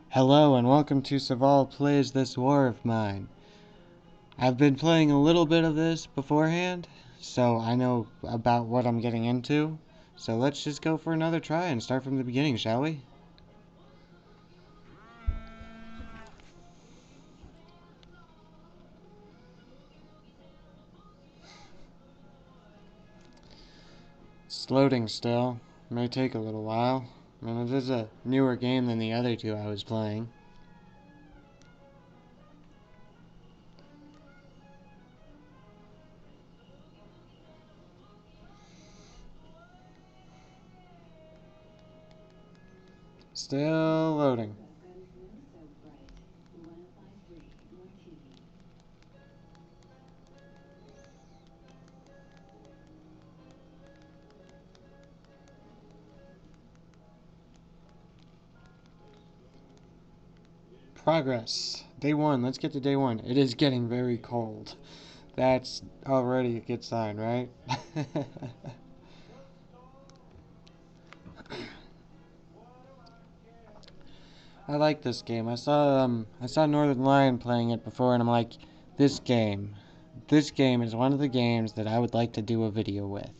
Hello and welcome to Sevall Plays This War of Mine. I've been playing a little bit of this beforehand, so I know about what I'm getting into. So let's just go for another try and start from the beginning, shall we? It's loading still. May take a little while. I mean, it is a newer game than the other two I was playing. Still loading. Progress. Day one. Let's get to day one. It is getting very cold. That's already a good sign, right? I like this game. I saw Northern Lion playing it before, and I'm like, this game, this game is one of the games that I would like to do a video with.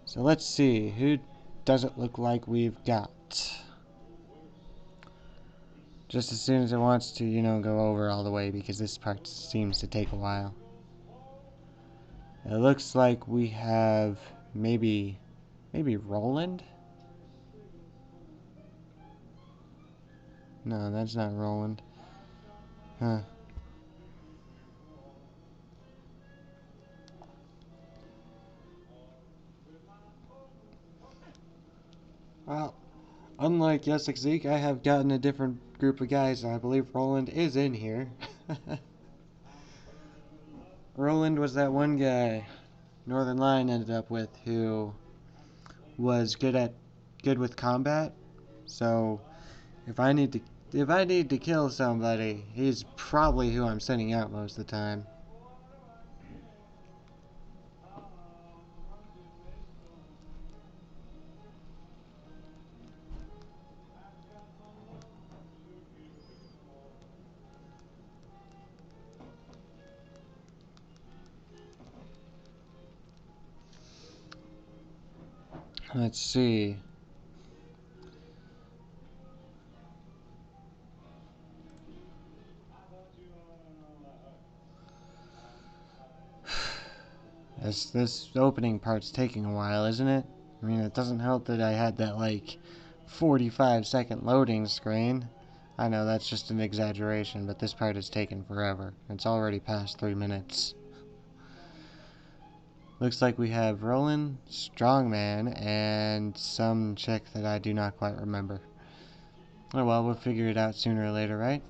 So let's see, who does it look like we've got? Just as soon as it wants to, go over all the way, because this part seems to take a while. It looks like we have maybe Roland? No, that's not Roland. Huh. Well, unlike Yesek Zeke, I have gotten a different group of guys, and I believe Roland is in here. Roland was that one guy Northern Lion ended up with who was good with combat. So if I need to kill somebody, he's probably who I'm sending out most of the time. Let's see. This opening part's taking a while, isn't it? I mean, it doesn't help that I had that, 45-second loading screen. I know that's just an exaggeration, but this part has taken forever. It's already past 3 minutes. Looks like we have Roland, Strongman, and some chick that I do not quite remember. Oh well, we'll figure it out sooner or later, right?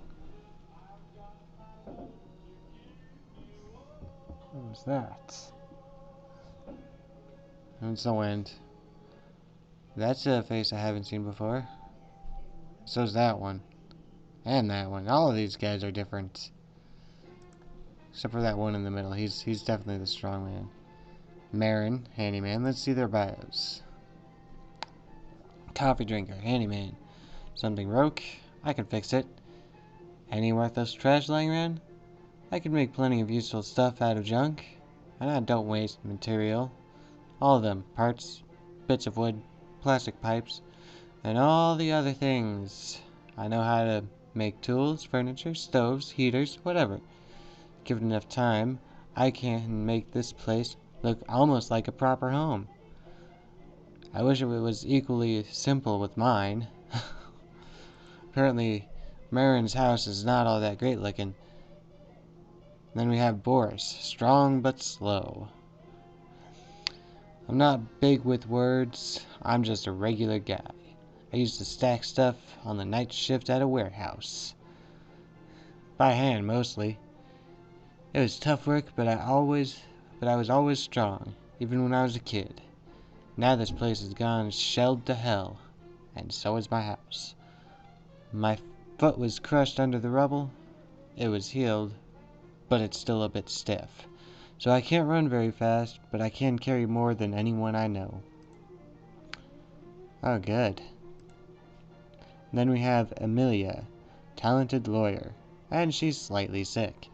What was that? It's the wind. That's a face I haven't seen before. So's that one. And that one. All of these guys are different. Except for that one in the middle. He's definitely the strong man. Marin, handyman. Let's see their bios. Coffee drinker, handyman. Something broke. I can fix it. Any worthless trash lying around? I can make plenty of useful stuff out of junk. And I don't waste material. All of them. Parts, bits of wood, plastic pipes, and all the other things. I know how to make tools, furniture, stoves, heaters, whatever. Given enough time, I can make this place look almost like a proper home. I wish it was equally simple with mine. Apparently, Marin's house is not all that great looking. Then we have Boris, strong but slow. I'm not big with words, I'm just a regular guy. I used to stack stuff on the night shift at a warehouse. By hand, mostly. It was tough work, but I was always strong, even when I was a kid. Now this place is gone shelled to hell, and so is my house. My foot was crushed under the rubble. It was healed, but it's still a bit stiff. So I can't run very fast, but I can carry more than anyone I know. Oh, good. Then we have Amelia, talented lawyer, and she's slightly sick.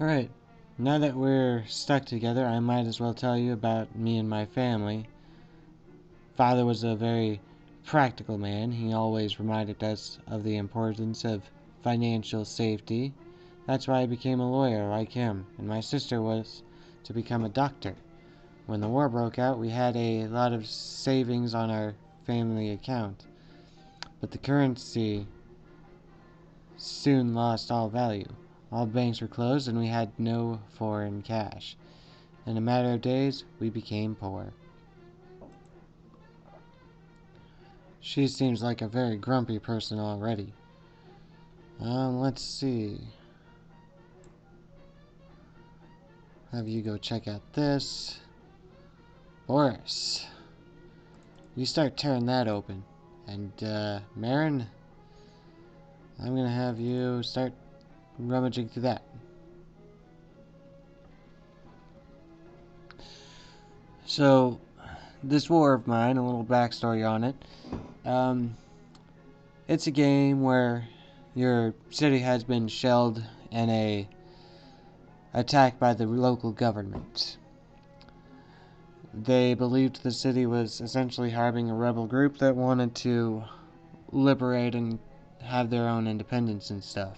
Alright, now that we're stuck together, I might as well tell you about me and my family. Father was a very practical man. He always reminded us of the importance of financial safety. That's why I became a lawyer like him, and my sister was to become a doctor. When the war broke out, we had a lot of savings on our family account, but the currency soon lost all value. All banks were closed and we had no foreign cash. In a matter of days, we became poor. She seems like a very grumpy person already. Let's see. Have you go check out this. Boris. You start tearing that open. And, Marin, I'm gonna have you start rummaging through that. So, this war of mine, a little backstory on it. It's a game where your city has been shelled in a attack by the local government. They believed the city was essentially harboring a rebel group that wanted to liberate and have their own independence and stuff.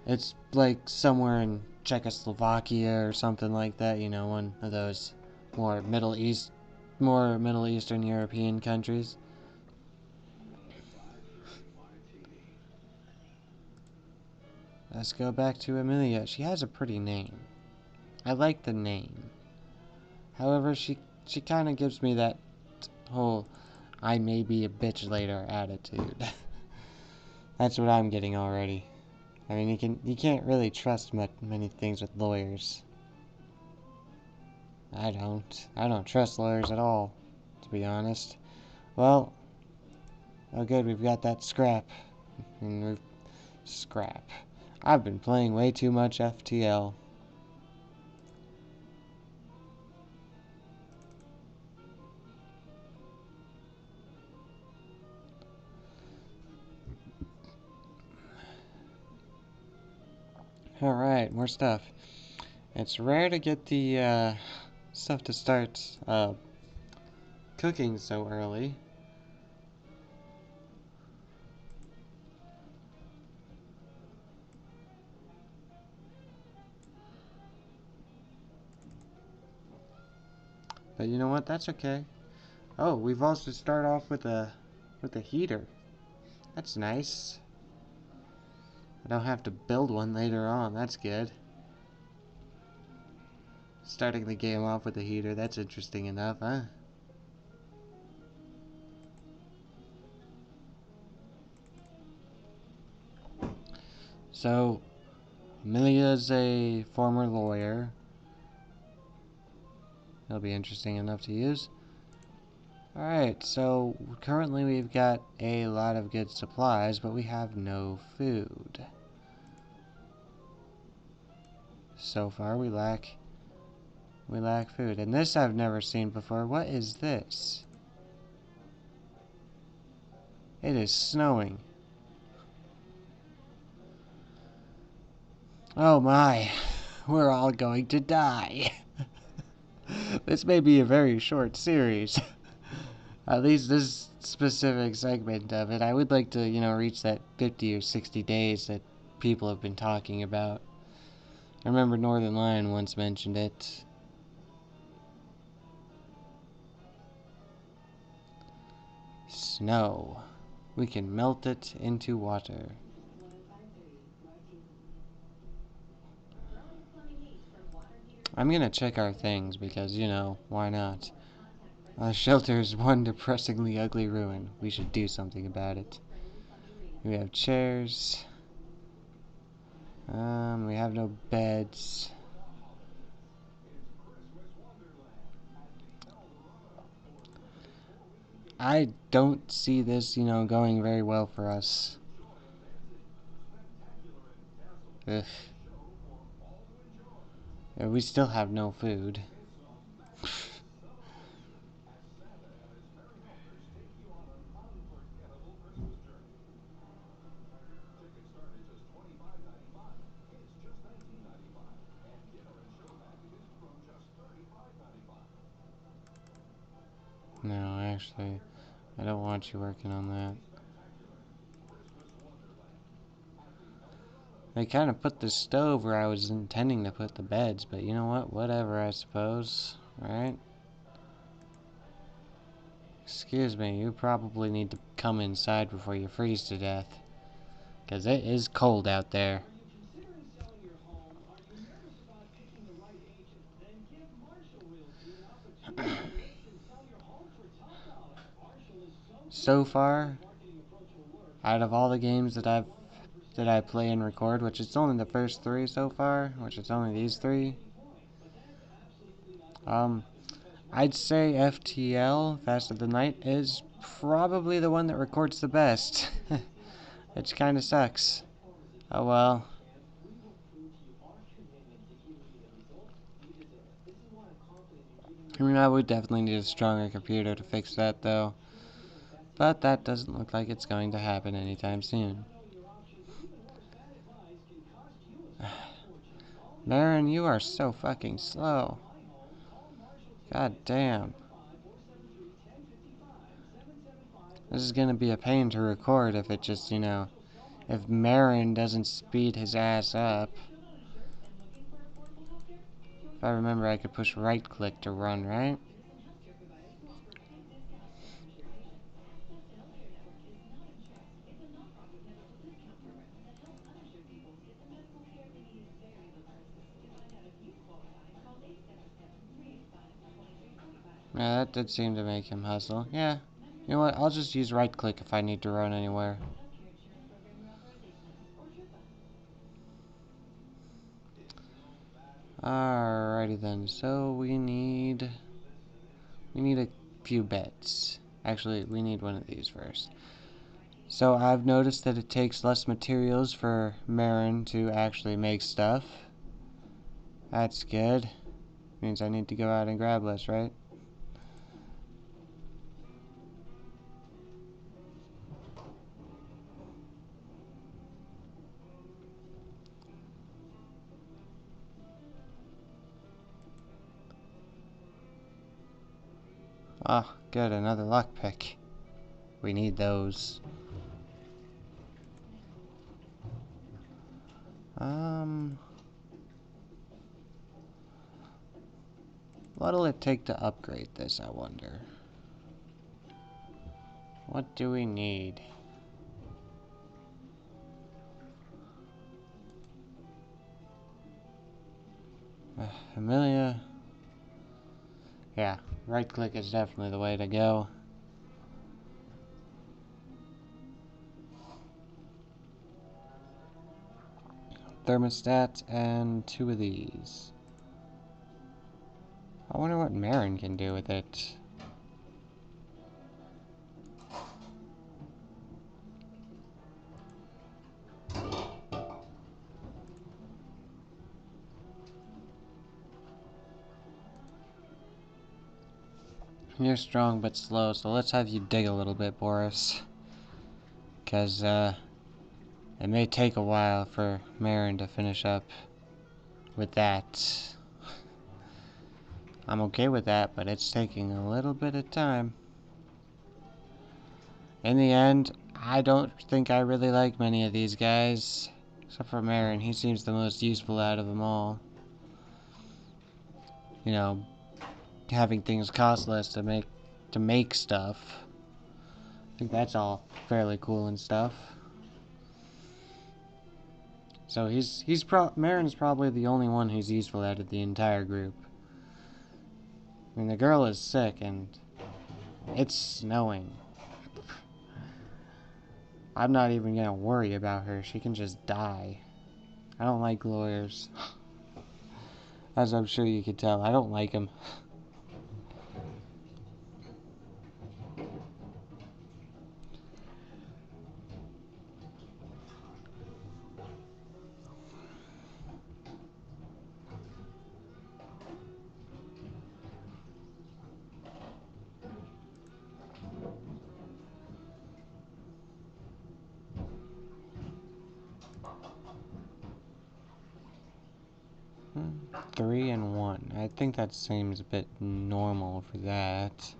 It's like somewhere in Czechoslovakia or something like that, you know, one of those more Middle Eastern European countries. Let's go back to Amelia. She has a pretty name. I like the name. However, she kind of gives me that whole I may be a bitch later attitude. That's what I'm getting already. I mean, you can't really trust many things with lawyers. I don't trust lawyers at all, to be honest. Well, oh good, we've got that scrap. Scrap. I've been playing way too much FTL. Alright, more stuff. It's rare to get the stuff to start cooking so early. But you know what? That's okay. Oh, we've also started off with a heater. That's nice. I don't have to build one later on. That's good. Starting the game off with a heater. That's interesting enough, huh? So, Amelia's a former lawyer. That'll be interesting enough to use. Alright, so currently we've got a lot of good supplies, but we have no food. So far we lack food. And this I've never seen before. What is this? It is snowing. Oh my, we're all going to die. This may be a very short series. At least this specific segment of it. I would like to, you know, reach that 50 or 60 days that people have been talking about. I remember Northern Lion once mentioned it. Snow. We can melt it into water. I'm gonna check our things because, you know, why not? Our shelter is one depressingly ugly ruin. We should do something about it. We have chairs. We have no beds. I don't see this, you know, going very well for us. Ugh. We still have no food. No, actually, I don't want you working on that. They kind of put the stove where I was intending to put the beds, but you know what? Whatever, I suppose. Right? Excuse me, you probably need to come inside before you freeze to death. Because it is cold out there. So far, out of all the games that I play and record, which is only the first 3 so far, which is only these 3, I'd say FTL, Fast of the Night, is probably the one that records the best. Which kinda sucks. Oh well. I mean, I would definitely need a stronger computer to fix that, though. But that doesn't look like it's going to happen anytime soon. Marin, you are so fucking slow. God damn. This is gonna be a pain to record if it just, if Marin doesn't speed his ass up. If I remember, I could push right click to run, right? Yeah, that did seem to make him hustle. Yeah. You know what? I'll just use right click if I need to run anywhere. Alrighty then. So we need a few beds. Actually, we need one of these first. So I've noticed that it takes less materials for Marin to actually make stuff. That's good. Means I need to go out and grab less, right? Ah, good, another lockpick. We need those. What'll it take to upgrade this, I wonder? What do we need? Amelia. Yeah, right click is definitely the way to go. Thermostat and 2 of these. I wonder what Marin can do with it. You're strong but slow, so let's have you dig a little bit, Boris. Because, it may take a while for Marin to finish up with that. I'm okay with that, but it's taking a little bit of time. In the end, I don't think I really like many of these guys. Except for Marin, he seems the most useful out of them all. You know, having things cost less to make stuff. I think that's all fairly cool and stuff. So Marin's probably the only one who's useful out of the entire group. I mean, the girl is sick and it's snowing. I'm not even gonna worry about her. She can just die. I don't like lawyers. As I'm sure you could tell, I don't like them. 3 and 1. I think that seems a bit normal for that.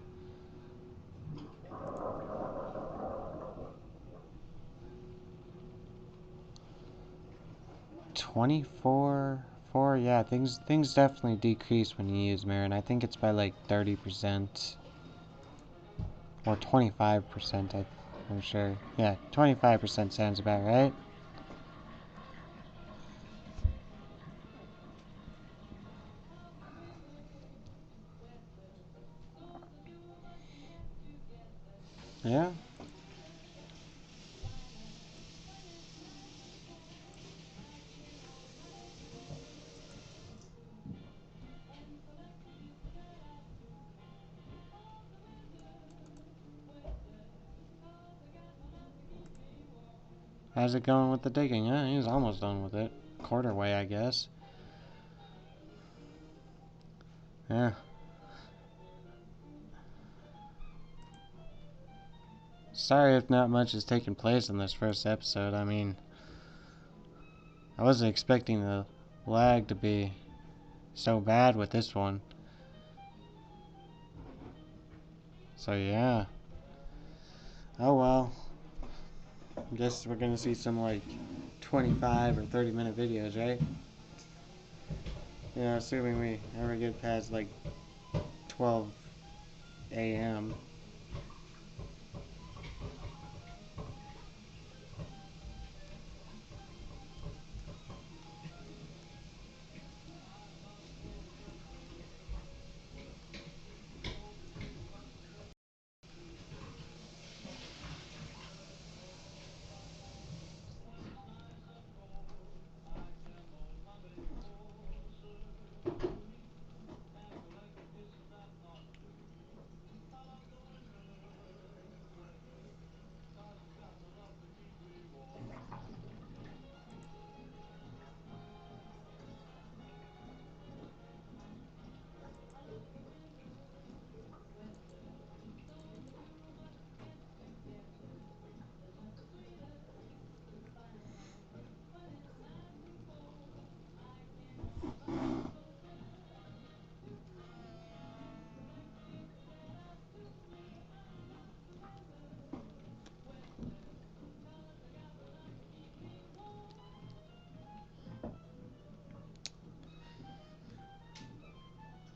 24, 4, yeah, things definitely decrease when you use mirror, and I think it's by like 30%. Or 25%, I'm sure. Yeah, 25% sounds about right. Yeah. How's it going with the digging? Yeah, he's almost done with it. Quarter way, I guess. Yeah. Sorry if not much has taken place in this first episode. I mean, I wasn't expecting the lag to be so bad with this one. So yeah. Oh well. I guess we're gonna see some like 25 or 30-minute videos, right? Yeah, assuming we ever get past like 12 a.m.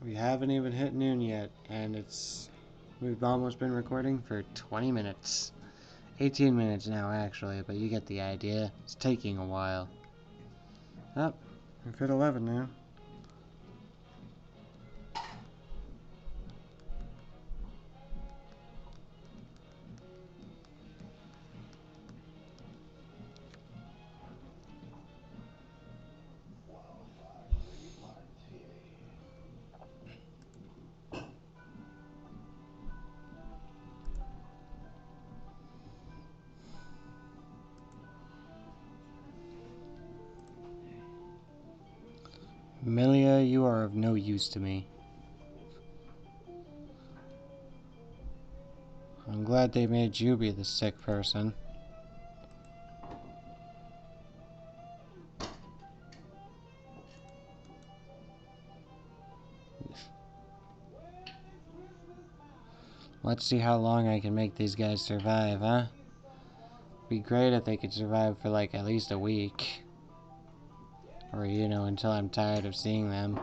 We haven't even hit noon yet, and we've almost been recording for 20 minutes. 18 minutes now, actually, but you get the idea. It's taking a while. Oh, we've hit 11 now. Milia, you are of no use to me. I'm glad they made you be the sick person. Let's see how long I can make these guys survive, huh? Be great if they could survive for like at least a week. Or, until I'm tired of seeing them.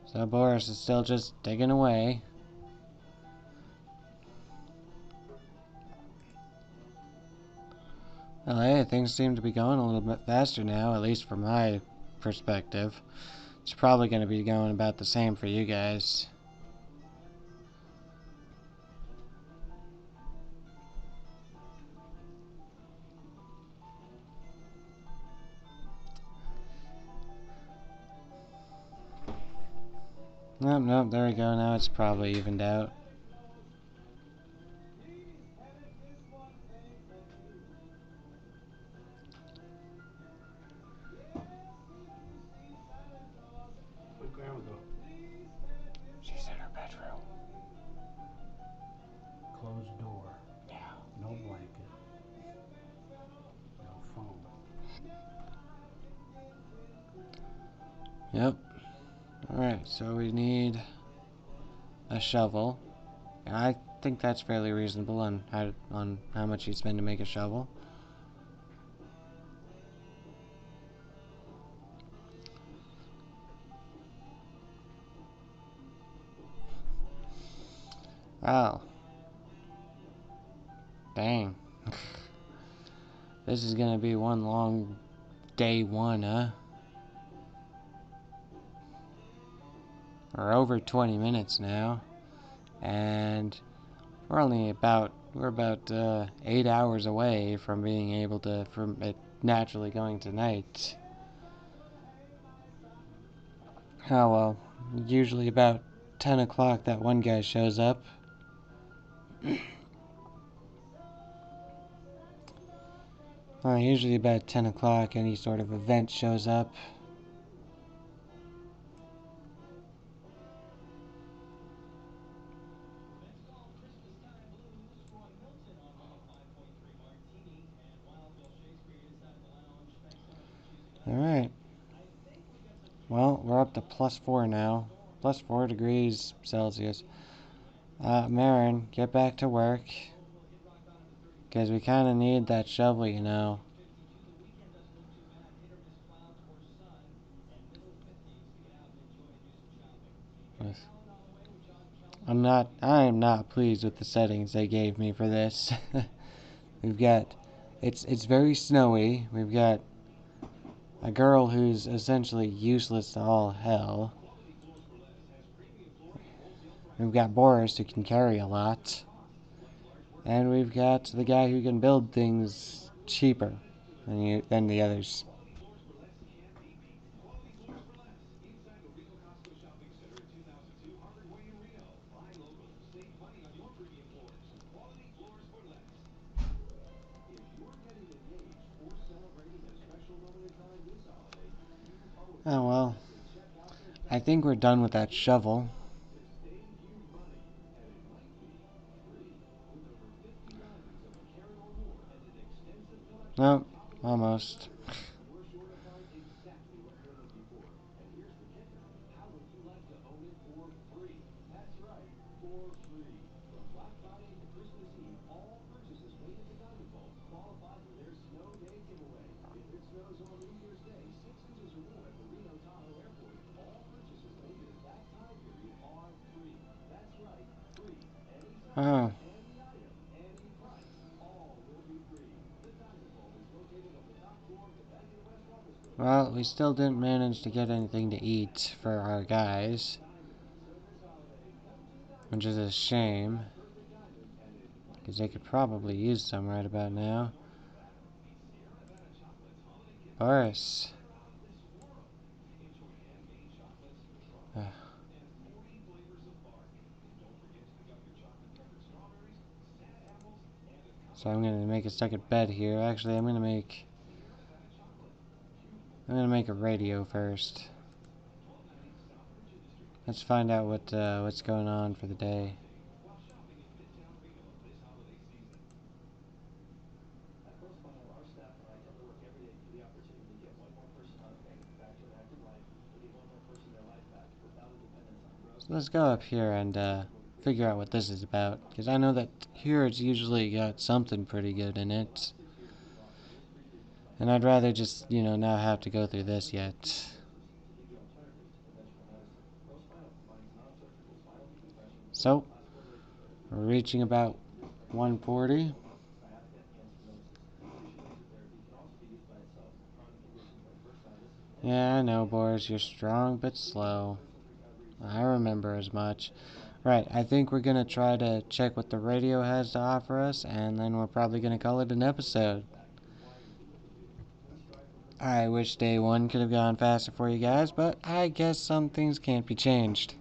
So Boris is still just digging away. Well, hey, things seem to be going a little bit faster now, at least from my perspective. It's probably going to be going about the same for you guys. Nope, nope, there we go. Now it's probably evened out. Where'd Grandma go? She's in her bedroom. Closed door. Yeah. No blanket. No phone. Yep. Alright, so we need a shovel. I think that's fairly reasonable on how much you spend to make a shovel. Oh. Dang. This is gonna be one long day one, huh? We're over 20 minutes now, and we're about 8 hours away from being able to from it naturally going to night. Oh well, usually about 10 o'clock that one guy shows up. Usually about 10 o'clock any sort of event shows up. Alright. Well, we're up to +4 now. +4 degrees Celsius. Marin, get back to work. Because we kind of need that shovel, you know. I am not pleased with the settings they gave me for this. We've got, it's very snowy. We've got a girl who's essentially useless to all hell. We've got Boris who can carry a lot. And we've got the guy who can build things cheaper than the others. Oh well. I think we're done with that shovel. Nope, almost. Oh. Well, we still didn't manage to get anything to eat for our guys, which is a shame, because they could probably use some right about now. Boris. So I'm gonna make a second bed here. Actually, I'm gonna make a radio first. Let's find out what's going on for the day. So let's go up here and figure out what this is about, because I know that here it's usually got something pretty good in it. And I'd rather just, not have to go through this yet. So, we're reaching about 140. Yeah, I know, Boris, you're strong but slow. I remember as much. Right, I think we're gonna try to check what the radio has to offer us, and then we're probably gonna call it an episode. I wish day one could have gone faster for you guys, but I guess some things can't be changed.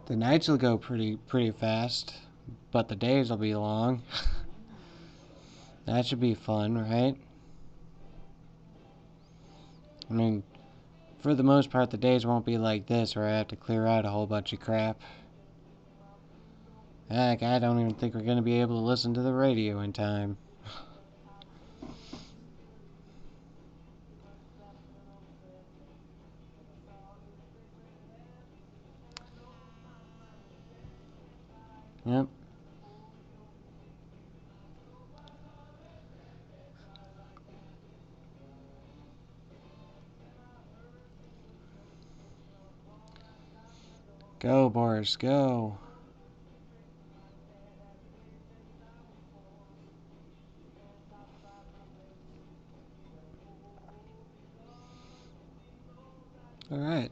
The nights will go pretty fast, but the days will be long. That should be fun, right? I mean, for the most part, the days won't be like this where I have to clear out a whole bunch of crap. Heck, I don't even think we're going to be able to listen to the radio in time. Yep. Go, Boris, go. Alright.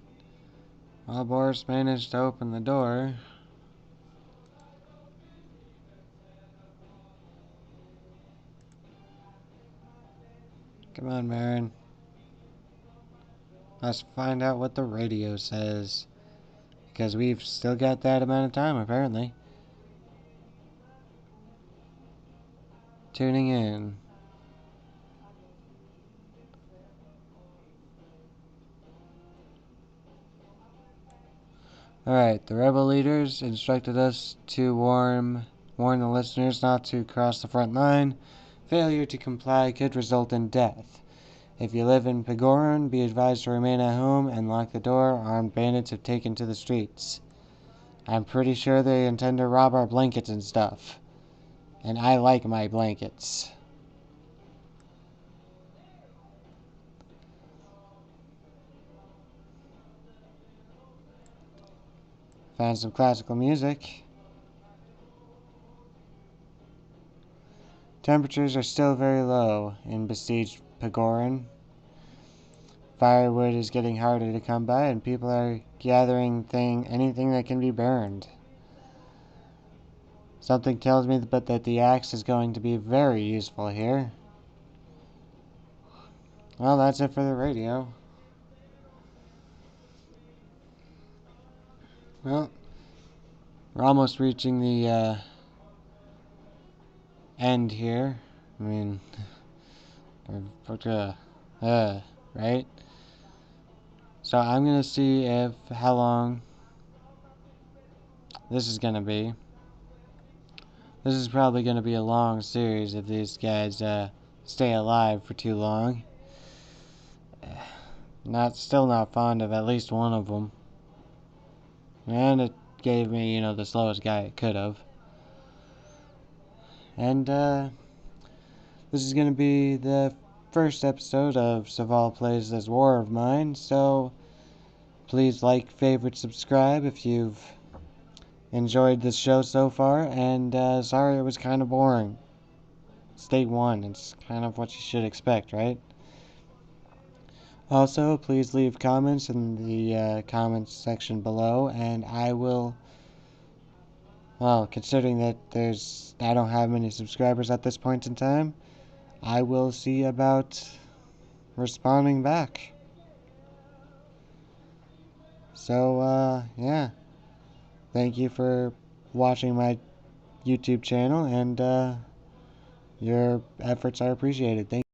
Well, Boris managed to open the door. Come on, Marin. Let's find out what the radio says. Because we've still got that amount of time, apparently. Tuning in. Alright, the rebel leaders instructed us to warn the listeners not to cross the front line. Failure to comply could result in death. If you live in Pagoran, be advised to remain at home and lock the door. Armed bandits have taken to the streets. I'm pretty sure they intend to rob our blankets and stuff. And I like my blankets. Found some classical music. Temperatures are still very low in besieged Pagoran. Firewood is getting harder to come by, and people are gathering anything that can be burned. Something tells me that the axe is going to be very useful here. Well, that's it for the radio. Well, we're almost reaching the end here. I mean, right? So I'm gonna see how long this is gonna be. This is probably gonna be a long series if these guys stay alive for too long. Still not fond of at least one of them. And it gave me, the slowest guy it could have. And this is gonna be the first episode of Sevall Plays This War of Mine, so please like, favorite, subscribe if you've enjoyed this show so far, and sorry it was kind of boring. It's day one, it's kind of what you should expect, right? Also, please leave comments in the comments section below, and I will, well, considering that I don't have many subscribers at this point in time, I will see about responding back. So, yeah. Thank you for watching my YouTube channel, and your efforts are appreciated. Thank you.